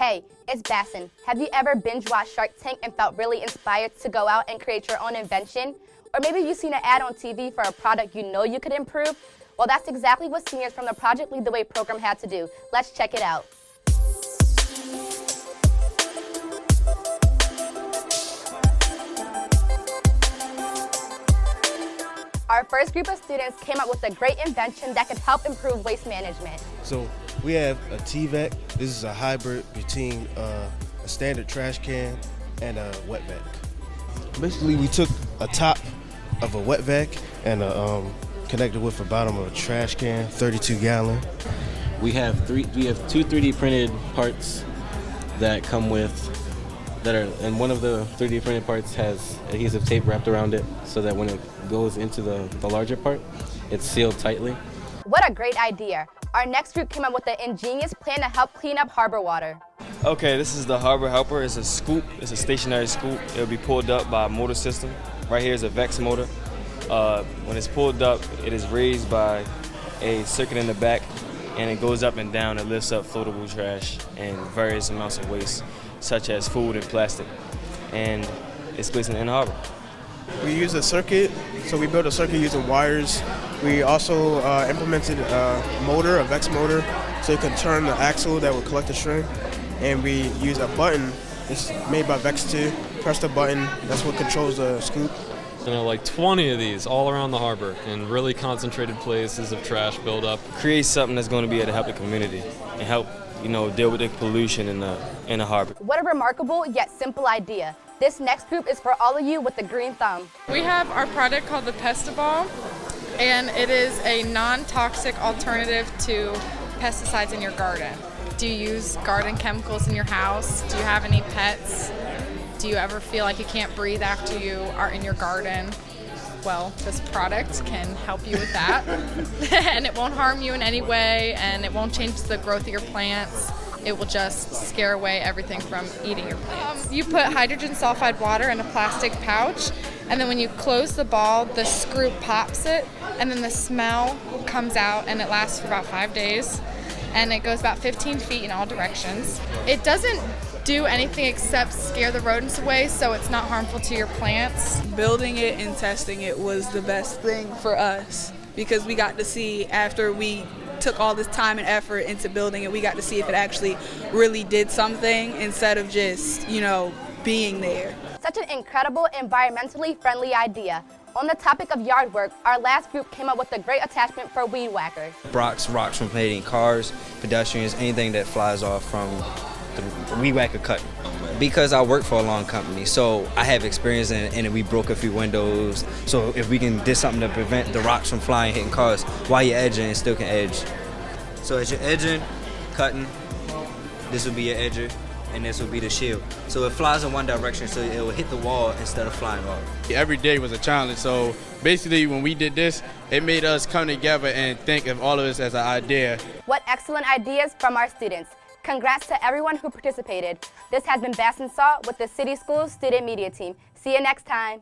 Hey, it's Bassin. Have you ever binge-watched Shark Tank and felt really inspired to go out and create your own invention? Or maybe you've seen an ad on TV for a product you know you could improve? Well, that's exactly what seniors from the Project Lead the Way program had to do. Let's check it out. Our first group of students came up with a great invention that could help improve waste management. So we have a T-Vac. This is a hybrid between a standard trash can and a wet vac. Basically, we took a top of a wet vac and connected with the bottom of a trash can, 32-gallon. We have two 3D printed parts that come with and one of the 3D printed parts has adhesive tape wrapped around it so that when it goes into the larger part, it's sealed tightly. What a great idea. Our next group came up with an ingenious plan to help clean up harbor water. Okay, this is the Harbor Helper. It's a scoop. It's a stationary scoop. It'll be pulled up by a motor system. Right here is a VEX motor. When it's pulled up, it is raised by a circuit in the back, and it goes up and down. It lifts up floatable trash and various amounts of waste, such as food and plastic, and it's placed in the harbor. We use a circuit, so we built a circuit using wires. We also implemented a motor, a VEX motor, so it can turn the axle that would collect the string. And we use a button, it's made by VEX2. Press the button, that's what controls the scoop. Like 20 of these all around the harbor in really concentrated places of trash buildup. Create something that's going to be able to help the community and help, deal with the pollution in the harbor. What a remarkable yet simple idea. This next group is for all of you with the green thumb. We have our product called the Pestiball, and it is a non-toxic alternative to pesticides in your garden. Do you use garden chemicals in your house? Do you have any pets? Do you ever feel like you can't breathe after you are in your garden? Well, this product can help you with that. And it won't harm you in any way, and it won't change the growth of your plants. It will just scare away everything from eating your plants. You put hydrogen sulfide water in a plastic pouch, and then when you close the ball, the screw pops it, and then the smell comes out, and it lasts for about 5 days. And it goes about 15 feet in all directions. It doesn't do anything except scare the rodents away, so it's not harmful to your plants. Building it and testing it was the best thing for us because we got to see, after we took all this time and effort into building it, we got to see if it actually really did something instead of just, being there. Such an incredible, environmentally friendly idea. On the topic of yard work, our last group came up with a great attachment for weed whackers. Rocks from hitting cars, pedestrians, anything that flies off from the weed whacker cut. Because I work for a lawn company, so I have experience in it, and we broke a few windows. So if we can do something to prevent the rocks from flying, hitting cars, while you're edging, it still can edge. So as you're edging, cutting, this will be your edger, and this will be the shield. So it flies in one direction, so it will hit the wall instead of flying off. Every day was a challenge, so basically when we did this, it made us come together and think of all of this as an idea. What excellent ideas from our students. Congrats to everyone who participated. This has been Bassin Salt with the City Schools Student Media Team. See you next time.